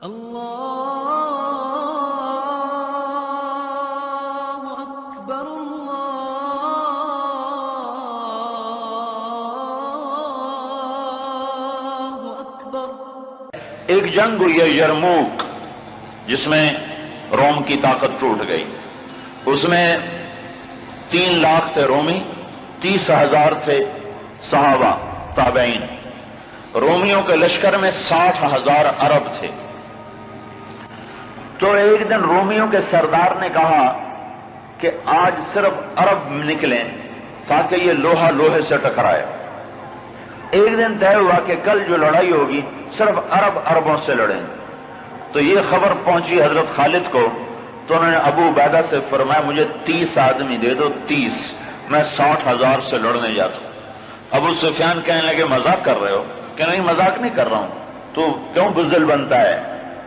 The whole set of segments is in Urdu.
اللہ اکبر اللہ اکبر۔ ایک جنگ ہوئی ہے یرموک، جس میں روم کی طاقت ٹوٹ گئی۔ اس میں 3 لاکھ تھے رومی، 30,000 تھے صحابہ تابعین۔ رومیوں کے لشکر میں 60,000 عرب تھے۔ تو ایک دن رومیوں کے سردار نے کہا کہ آج صرف عرب نکلیں تاکہ یہ لوہا لوہے سے ٹکرائے۔ ایک دن طے ہوا کہ کل جو لڑائی ہوگی صرف عربوں سے لڑیں۔ تو یہ خبر پہنچی حضرت خالد کو، تو انہوں نے ابو عبیدہ سے فرمایا مجھے 30 آدمی دے دو، 30، میں 60,000 سے لڑنے جاتا ہوں۔ ابو سفیان کہنے لگے مذاق کر رہے ہو؟ کہ نہیں مذاق نہیں کر رہا ہوں، تو کیوں بزدل بنتا ہے؟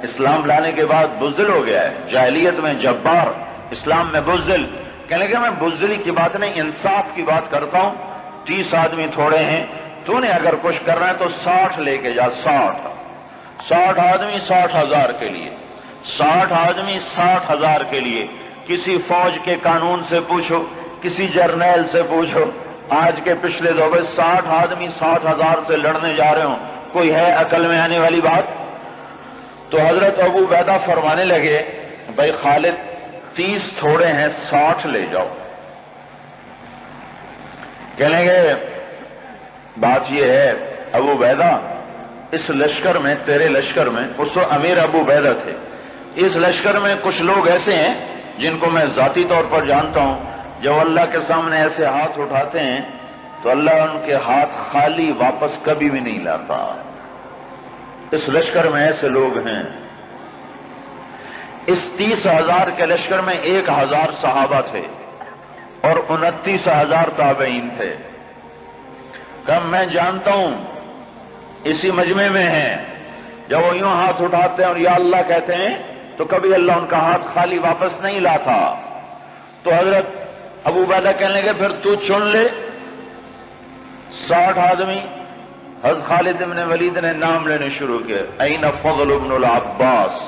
اسلام لانے کے بعد بزدل ہو گیا ہے، جاہلیت میں جبار، اسلام میں بزدل۔ کہنے لگے میں بزدلی کی بات نہیں، انصاف کی بات کرتا ہوں۔ 30 آدمی تھوڑے ہیں، تو نے اگر کچھ کرنا ہے تو 60 لے کے جا، 60 آدمی 60,000 کے لیے، 60 آدمی 60,000 کے لیے۔ کسی فوج کے قانون سے پوچھو، کسی جرنیل سے پوچھو، آج کے پچھلے دور میں 60 آدمی 60,000 سے لڑنے جا رہے ہوں، کوئی ہے عقل میں آنے والی بات؟ تو حضرت ابو عبیدہ فرمانے لگے بھائی خالد 30 تھوڑے ہیں، 60 لے جاؤ۔ کہنے لگے بات یہ ہے ابو عبیدہ، اس لشکر میں، تیرے لشکر میں، اس وقت امیر ابو عبیدہ تھے، اس لشکر میں کچھ لوگ ایسے ہیں جن کو میں ذاتی طور پر جانتا ہوں، جب اللہ کے سامنے ایسے ہاتھ اٹھاتے ہیں تو اللہ ان کے ہاتھ خالی واپس کبھی بھی نہیں لاتا۔ اس لشکر میں ایسے لوگ ہیں۔ اس 30,000 کے لشکر میں 1,000 صحابہ تھے اور 29,000 تابعین تھے۔ کہ میں جانتا ہوں اسی مجمع میں ہیں، جب وہ یوں ہاتھ اٹھاتے ہیں اور یا اللہ کہتے ہیں تو کبھی اللہ ان کا ہاتھ خالی واپس نہیں لاتا۔ تو حضرت ابو عبیدہ کہنے لگے پھر تو چن لے 60 آدمی۔ حضرت خالد بن ولید نے نام لینے شروع کیے، این فضل بن العباس،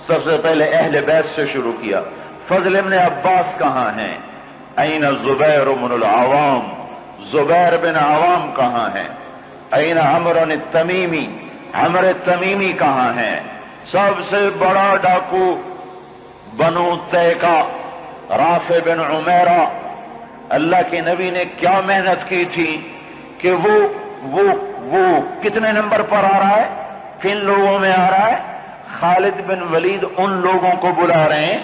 سب سے پہلے اہل بیت سے شروع کیا، فضل بن عباس کہاں ہیں؟ این زبیر بن العوام، زبیر بن عوام کہاں ہیں؟ این عمر التمیمی، عمر التمیمی کہاں ہیں؟ سب سے بڑا ڈاکو بنو تیکا، رافع بن عمیرہ۔ اللہ کے نبی نے کیا محنت کی تھی کہ وہ کتنے نمبر پر آ رہا ہے، کن لوگوں میں آ رہا ہے؟ خالد بن ولید ان لوگوں کو بلا رہے ہیں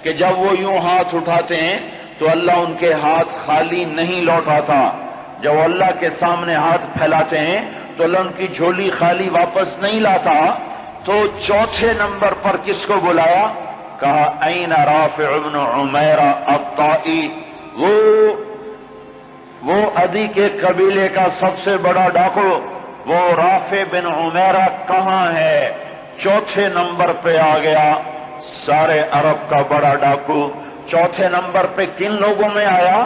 کہ جب وہ یوں ہاتھ اٹھاتے ہیں تو اللہ ان کے ہاتھ خالی نہیں لوٹاتا، جب اللہ کے سامنے ہاتھ پھیلاتے ہیں تو اللہ ان کی جھولی خالی واپس نہیں لاتا۔ تو چوتھے نمبر پر کس کو بلایا؟ کہا این رافع بن عمیرہ الطائی، وہ عدی کے قبیلے کا سب سے بڑا ڈاکو، وہ رافع بن عمیرہ کہاں ہے؟ چوتھے نمبر پہ آ گیا، سارے عرب کا بڑا ڈاکو۔ چوتھے نمبر پہ کن لوگوں میں آیا؟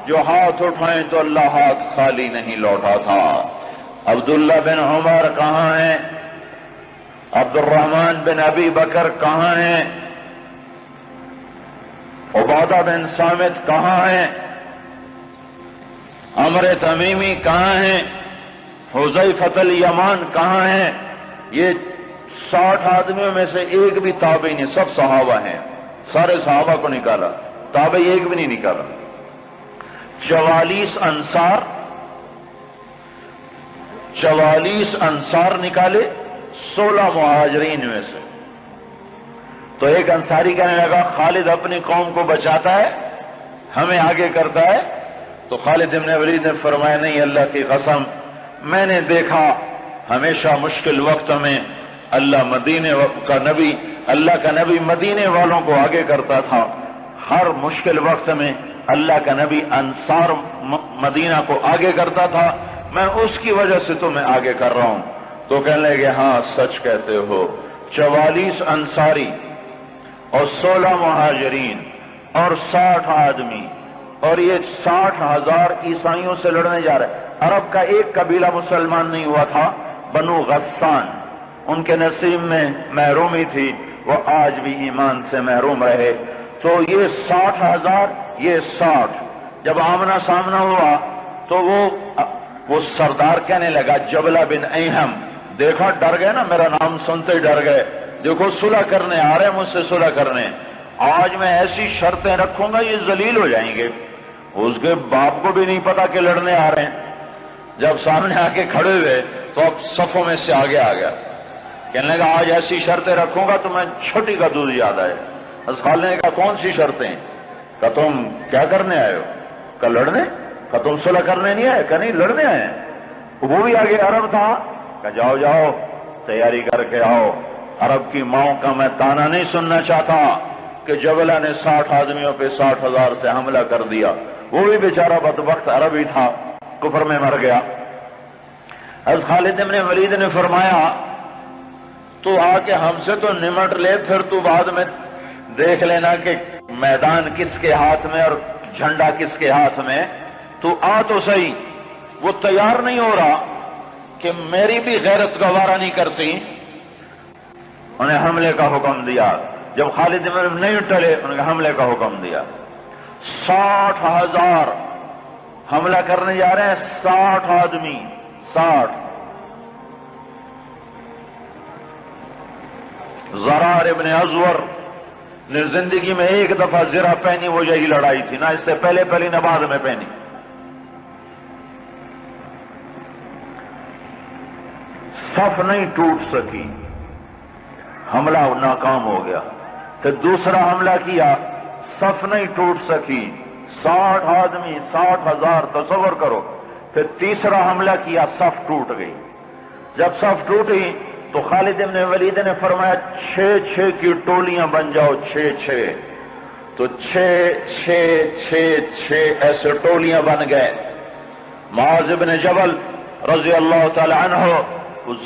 جو ہاتھ اٹھائیں تو اللہ ہاتھ خالی نہیں لوٹا تھا۔ عبداللہ بن عمر کہاں ہیں؟ عبد الرحمن بن ابی بکر کہاں ہیں؟ عبادہ بن صامت کہاں ہیں؟ عمر تمیمی کہاں ہیں؟ حذیفۃ الیمان کہاں ہیں؟ یہ 60 آدمیوں میں سے ایک بھی تابعی نہیں، سب صحابہ ہیں، سارے صحابہ کو نکالا، تابعی ایک بھی نہیں نکالا۔ 44 انصار نکالے 16 مہاجرین میں سے۔ تو ایک انصاری کہنے لگا خالد اپنی قوم کو بچاتا ہے، ہمیں آگے کرتا ہے۔ تو خالد بن ولید نے فرمایا نہیں، اللہ کی قسم میں نے دیکھا ہمیشہ مشکل وقت میں اللہ کا نبی مدینے والوں کو آگے کرتا تھا، ہر مشکل وقت میں اللہ کا نبی انصار مدینہ کو آگے کرتا تھا، میں اس کی وجہ سے تمہیں آگے کر رہا ہوں۔ تو کہنے لگے ہاں سچ کہتے ہو، 44 انصاری اور 16 مہاجرین اور 60 آدمی، اور یہ 60,000 عیسائیوں سے لڑنے جا رہے۔ عرب کا ایک قبیلہ مسلمان نہیں ہوا تھا، بنو غسان، ان کے نصیب میں محرومی تھی، وہ آج بھی ایمان سے محروم رہے۔ تو یہ 60,000، یہ 60، جب آمنا سامنا ہوا تو وہ سردار کہنے لگا جبلہ بن ایہم، دیکھا ڈر گئے نا، میرا نام سنتے ڈر گئے، دیکھو صلح کرنے آ رہے ہیں مجھ سے صلح کرنے، آج میں ایسی شرطیں رکھوں گا یہ ذلیل ہو جائیں گے۔ اس کے باپ کو بھی نہیں پتا کہ لڑنے آ رہے ہیں، جب سامنے آ کے کھڑے ہوئے تو اب صفوں میں سے آگے آ گیا، کہنے لگا آج ایسی شرطیں رکھوں گا تو میں چھوٹی کا دودھ یاد آئے۔ خالد نے کہا کون سی شرطیں؟ کہ تم کیا کرنے آئے ہو؟ کہ لڑنے؟ کہ تم صلح کرنے نہیں آئے؟ کہ نہیں لڑنے آئے ہیں۔ وہ بھی آگے عرب تھا، کہ جاؤ جاؤ تیاری کر کے آؤ، عرب کی ماؤں کا میں تانا نہیں سننا چاہتا کہ جبلہ نے 60 آدمیوں پہ 60,000 سے حملہ کر دیا۔ وہ بھی بیچارہ بدبخت عربی تھا، کفر میں مر گیا۔ حضرت خالد بن ولید نے فرمایا تو آ کے ہم سے تو نمٹ لے، پھر تو بعد میں دیکھ لینا کہ میدان کس کے ہاتھ میں اور جھنڈا کس کے ہاتھ میں، تو آ تو صحیح۔ وہ تیار نہیں ہو رہا کہ میری بھی غیرت گوارا نہیں کرتی، انہیں حملے کا حکم دیا۔ جب خالد بن نہیں ٹلے انہوں نے حملے کا حکم دیا۔ 60,000 حملہ کرنے جا رہے ہیں، 60 آدمی، 60۔ زرار ابن ازور نے زندگی میں ایک دفعہ زرہ پہنی، وہ یہی لڑائی تھی، نہ اس سے پہلے پہلی نہ بعد میں پہنی۔ صف نہیں ٹوٹ سکی، حملہ ناکام ہو گیا۔ پھر دوسرا حملہ کیا، صف نہیں ٹوٹ سکی، 60 آدمی، 60,000، تصور کرو۔ پھر تیسرا حملہ کیا، صف ٹوٹ گئی۔ جب صف ٹوٹی تو خالد بن ولید نے فرمایا 6 کی ٹولیاں بن جاؤ، 6 تو 6 ایسے ٹولیاں بن گئے۔ معاذ بن جبل رضی اللہ تعالی عنہ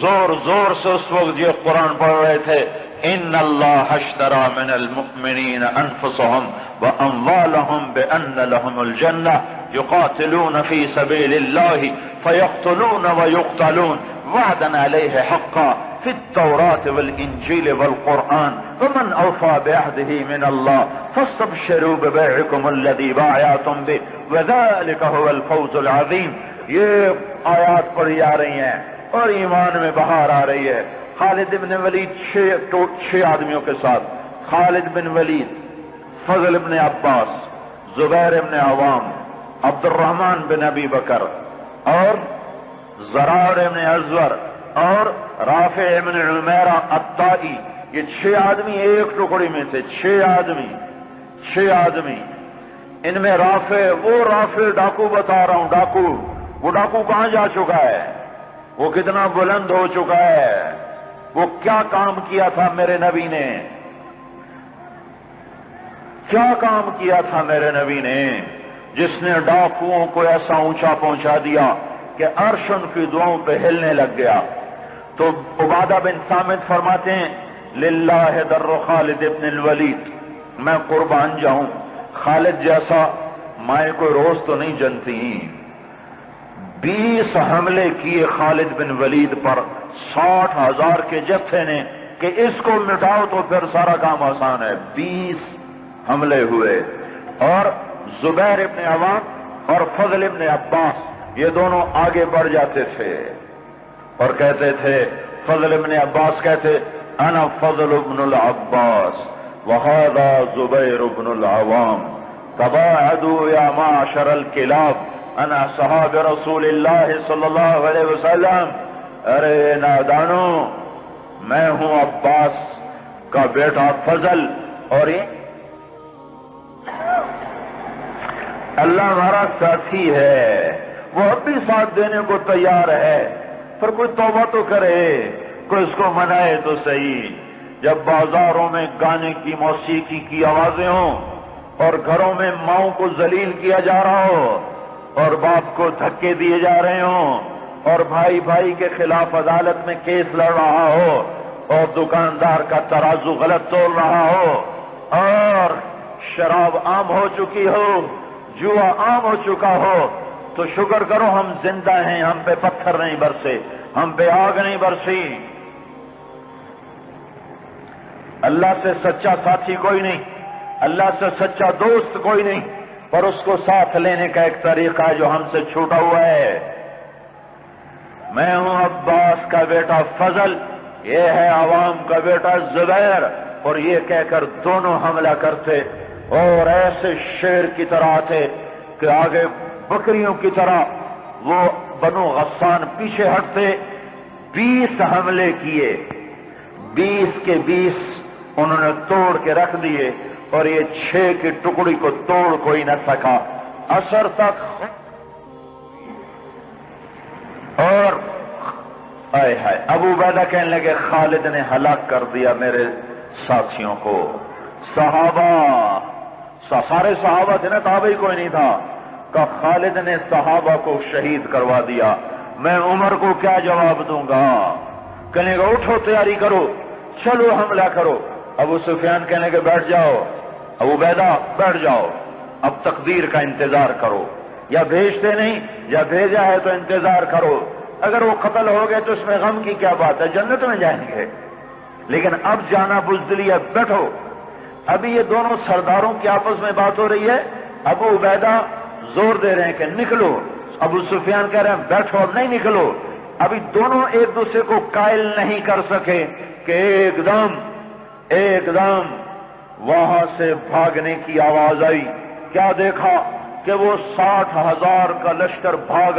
زور زور سے اس وقت یہ قرآن پڑھ رہے تھے، ان اللہ اشترى من المؤمنین انفسهم واموالهم بان لهم الجنہ یقاتلون فی سبیل اللہ فیقتلون ویقتلون وعدا علیہ حقا فی التوراة والانجیل والقرآن ومن اوفى بعهده من اللہ فاستبشروا ببیعکم الذی بايعتم به وذلك هو الفوز العظیم۔ یہ آیات پڑھی جا رہی ہیں اور ایمان میں بہار آ رہی ہے۔ خالد بن ولید 6 آدمیوں کے ساتھ، خالد بن ولید، فضل بن عباس، زبیر بن عوام، عبد الرحمن بن ابی بکر اور زرار بن ازور اور رافع بن عمیرہ الطائی، یہ 6 آدمی ایک ٹکڑی میں تھے، 6 آدمی۔ ان میں رافع، وہ رافع ڈاکو بتا رہا ہوں، ڈاکو، وہ ڈاکو کہاں جا چکا ہے، وہ کتنا بلند ہو چکا ہے، وہ کیا کام کیا تھا میرے نبی نے، کیا کام کیا تھا میرے نبی نے، جس نے ڈاکوؤں کو ایسا اونچا پہنچا دیا کہ عرش ان کی دعاؤں پہ ہلنے لگ گیا۔ تو عبادہ بن صامت فرماتے ہیں للہ در خالد ابن الولید، میں قربان جاؤں، خالد جیسا مائیں کوئی روز تو نہیں جنتی۔ 20 حملے کیے خالد بن ولید پر 60,000 کے جتھے نے کہ اس کو مٹاؤ تو پھر سارا کام آسان ہے۔ 20 حملے ہوئے اور زبیر ابن عوام اور فضل ابن عباس یہ دونوں آگے بڑھ جاتے تھے اور کہتے تھے، فضل ابن عباس کہتے انا فضل ابن العباس وہذا زبیر ابن العوام تباعدوا یا معشر الکلاب انا صحاب رسول اللہ صلی اللہ علیہ وسلم۔ ارے نادانو، میں ہوں عباس کا بیٹا فضل اور یہ اللہ ہمارا ساتھی ہے، وہ اب بھی ساتھ دینے کو تیار ہے، پر کوئی توبہ تو کرے، کوئی اس کو منائے تو صحیح۔ جب بازاروں میں گانے کی، موسیقی کی آوازیں ہوں اور گھروں میں ماؤں کو ذلیل کیا جا رہا ہو اور باپ کو دھکے دیے جا رہے ہوں اور بھائی بھائی کے خلاف عدالت میں کیس لڑ رہا ہو اور دکاندار کا ترازو غلط تول رہا ہو اور شراب عام ہو چکی ہو، جوا عام ہو چکا ہو، تو شکر کرو ہم زندہ ہیں، ہم پہ پتھر نہیں برسے، ہم پہ آگ نہیں برسی۔ اللہ سے سچا ساتھی کوئی نہیں، اللہ سے سچا دوست کوئی نہیں، پر اس کو ساتھ لینے کا ایک طریقہ ہے جو ہم سے چھوٹا ہوا ہے۔ میں ہوں عباس کا بیٹا فضل، یہ ہے عوام کا بیٹا زبیر، اور یہ کہہ کر دونوں حملہ کرتے اور ایسے شیر کی طرح تھے کہ آگے بکریوں کی طرح وہ بنو غسان پیچھے ہٹتے۔ 20 حملے کیے، 20 کے 20 انہوں نے توڑ کے رکھ دیے، اور یہ 6 کی ٹکڑی کو توڑ کوئی نہ سکا عصر تک۔ اور آئے ہائے ابو عبیدہ کہنے لگے خالد نے ہلاک کر دیا میرے ساتھیوں کو۔ صحابہ، سارے صحابہ تھے نا، تابعی کوئی نہیں تھا، کہ خالد نے صحابہ کو شہید کروا دیا، میں عمر کو کیا جواب دوں گا؟ کہنے لگا اٹھو تیاری کرو، چلو حملہ کرو۔ ابو سفیان کہنے لگے بیٹھ جاؤ، ابو عبیدہ بیٹھ جاؤ، اب تقدیر کا انتظار کرو، یا بھیجتے نہیں یا بھیجا ہے تو انتظار کرو، اگر وہ قتل ہو گئے تو اس میں غم کی کیا بات ہے، جنت میں جائیں گے، لیکن اب جانا بزدلی ہے، بیٹھو۔ ابھی یہ دونوں سرداروں کی آپس میں بات ہو رہی ہے، ابو عبیدہ زور دے رہے ہیں کہ نکلو، ابو سفیان کہہ رہے ہیں بیٹھو اب نہیں نکلو۔ ابھی دونوں ایک دوسرے کو قائل نہیں کر سکے کہ ایک دم وہاں سے بھاگنے کی آواز آئی۔ کیا دیکھا کہ وہ 60,000 کا لشکر بھاگ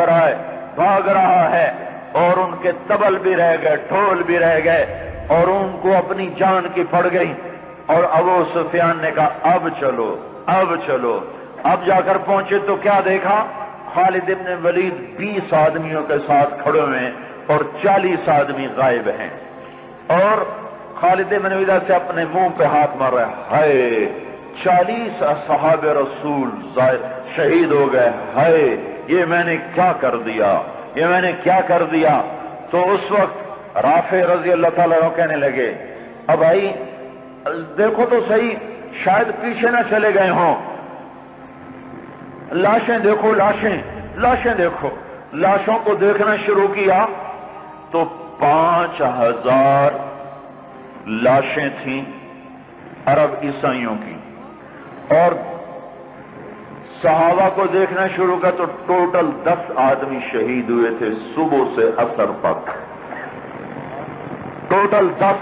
رہا ہے، اور ان کے طبل بھی رہ گئے، ڈھول بھی رہ گئے، اور ان کو اپنی جان کی پڑ گئی۔ اور ابو سفیان نے کہا اب چلو، اب جا کر پہنچے تو کیا دیکھا؟ خالد ابن ولید 20 آدمیوں کے ساتھ کھڑے ہوئے ہیں اور 40 آدمی غائب ہیں، اور خالد ابن ولید سے اپنے منہ پہ ہاتھ مار رہا ہے، ہائے 40 اصحاب رسول شہید ہو گئے، ہائے یہ میں نے کیا کر دیا۔ تو اس وقت رافع رضی اللہ تعالیٰ عنہ کہنے لگے اب بھائی دیکھو تو صحیح، شاید پیچھے نہ چلے گئے ہوں، لاشیں دیکھو، لاشیں دیکھو۔ لاشوں کو دیکھنا شروع کیا تو 5,000 لاشیں تھیں عرب عیسائیوں کی، اور صحابہ کو دیکھنا شروع کیا تو ٹوٹل 10 آدمی شہید ہوئے تھے صبح سے عصر تک، ٹوٹل 10۔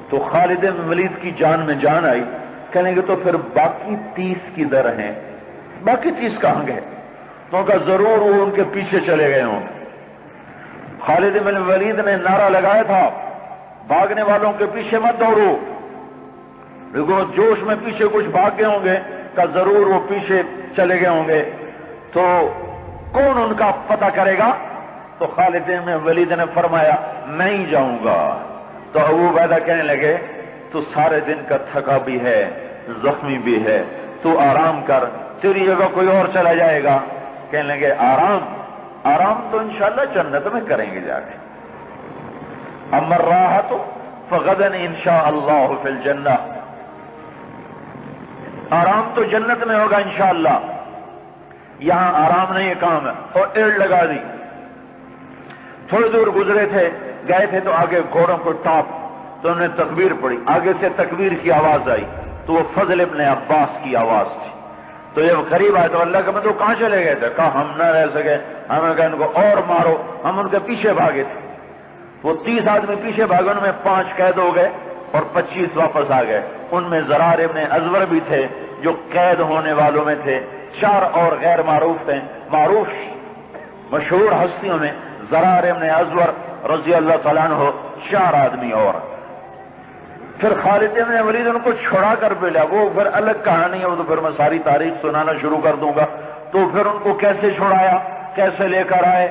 تو خالد بن ولید کی جان میں جان آئی، کہنے گے تو پھر باقی 30 کدھر ہیں، باقی 30 کہاں گئے؟ تو کہا ضرور وہ ان کے پیچھے چلے گئے ہوں۔ خالد بن ولید نے نعرہ لگایا تھا بھاگنے والوں کے پیچھے مت دوڑو، دیکھو جوش میں پیچھے کچھ بھاگ گئے ہوں گے، کہ ضرور وہ پیچھے چلے گئے ہوں گے، تو کون ان کا پتہ کرے گا؟ تو خالد بن ولید نے فرمایا میں ہی جاؤں گا۔ تو ابو عبیدہ کہنے لگے تو سارے دن کا تھکا بھی ہے، زخمی بھی ہے، تو آرام کر، تیری جگہ کوئی اور چلا جائے گا۔ کہنے لگے آرام تو انشاءاللہ جنت میں کریں گے جا کے، اما الراحۃ فغدا انشاءاللہ فی الجنہ، آرام تو جنت میں ہوگا انشاءاللہ، یہاں آرام نہیں کام ہے۔ اور ایڑ لگا دی، تھوڑی دور گزرے تھے، گئے تھے تو آگے گھوڑوں کو ٹاپ، تو انہوں نے تکبیر پڑھی، آگے سے تکبیر کی آواز آئی تو وہ فضل ابن عباس کی آواز تھی۔ تو جب قریب آئے تو اللہ کا بندو کہاں چلے گئے تھے؟ کہا ہم نہ رہ سکے، ہمیں کہا ان کو اور مارو، ہم ان کے پیچھے بھاگے تھے۔ وہ 30 آدمی پیچھے بھاگے، ان میں 5 قید ہو گئے اور 25 واپس آ گئے۔ ان میں زرار ابن ازور بھی تھے جو قید ہونے والوں میں تھے، 4 اور غیر معروف تھے، معروف مشہور ہستیوں میں زرار ابن ازور رضی اللہ تعالیٰ عنہ، 4 آدمی اور۔ پھر خالد بن ولید ان کو چھڑا کر ملا، وہ پھر الگ کہانی ہے، وہ تو پھر میں ساری تاریخ سنانا شروع کر دوں گا۔ تو پھر ان کو کیسے چھڑایا، کیسے لے کر آئے،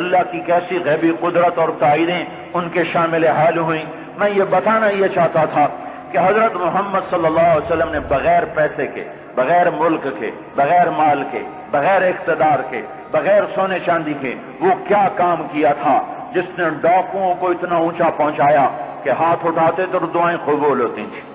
اللہ کی کیسی غیبی قدرت اور تائیدیں ان کے شامل حال ہوئیں۔ میں یہ بتانا یہ چاہتا تھا کہ حضرت محمد صلی اللہ علیہ وسلم نے بغیر پیسے کے، بغیر ملک کے، بغیر مال کے، بغیر اقتدار کے، بغیر سونے چاندی کے وہ کیا کام کیا تھا جس نے ڈاکوؤں کو اتنا اونچا پہنچایا کہ ہاتھ اٹھاتے تو دعائیں قبول ہوتی تھیں۔